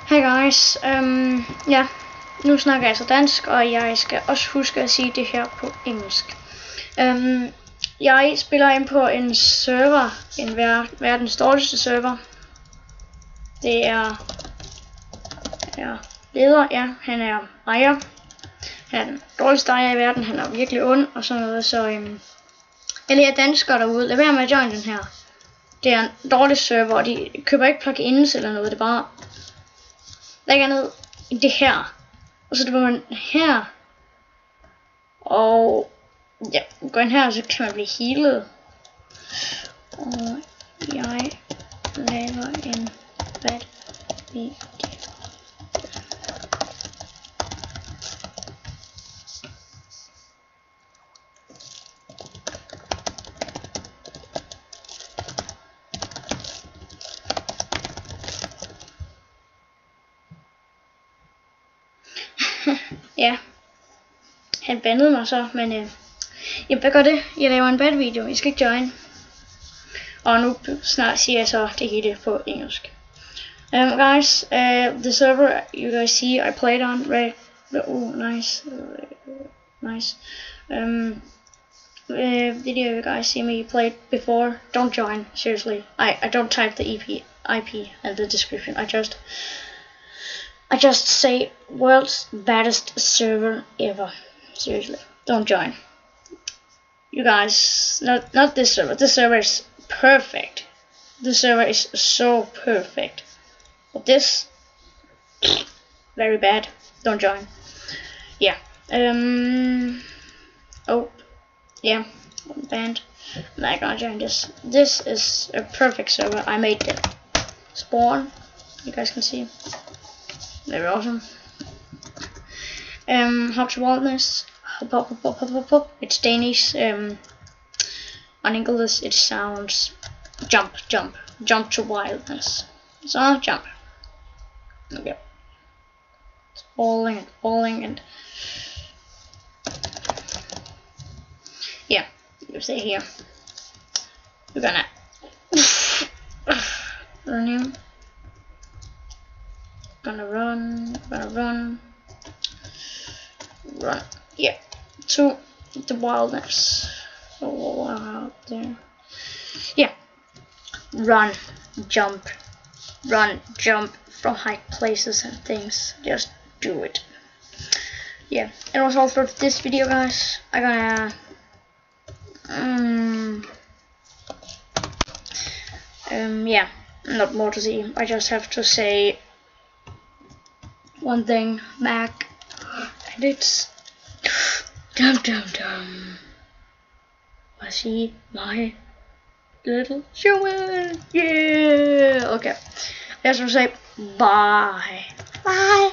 Hey guys, ja, nu snakker jeg altså dansk, og jeg skal også huske at sige det her på engelsk. Jeg spiller ind på en server, verdens dårligste server. Det er leder, ja, han er ejer. Han er den dårligste ejer i verden, han er virkelig ond og sådan noget, så alle jer danskere derude, lad være med at join den her. Det er en dårlig server, og de køber ikke plugins eller noget, det er bare lægger ned i det her, og så det man her, og ja, går ind her, så kan man blive healet, og jeg laver en bad video. Ja, han bandede mig så, men jamen, hvad gør det? Jeg laver en bad video, I skal ikke join. Og nu snart siger jeg så det hele på engelsk. Guys, the server you guys see I played on, right? Oh, nice, nice. Video you guys see me played before, don't join, seriously. I don't type the IP in the description. I just say world's baddest server ever. Seriously, don't join. You guys, not this server. This server is perfect. This server is so perfect. But this, very bad. Don't join. Yeah. Oh, yeah. Banned. I'm not gonna join this. This is a perfect server. I made the spawn. You guys can see. Very awesome. How to wildness. It's Danish. On English it sounds jump to wildness. So jump. Okay. It's falling and yeah, you stay here. You're gonna run him. Gonna run. Yeah, to the wildness. Oh, out there. Yeah, run, jump from high places and things. Just do it. Yeah, it was all for this video, guys. I'm gonna yeah, not more to see. I just have to say one thing, Mac, and it's dum. I see my little human. Yeah. Okay. I just want to say bye. Bye.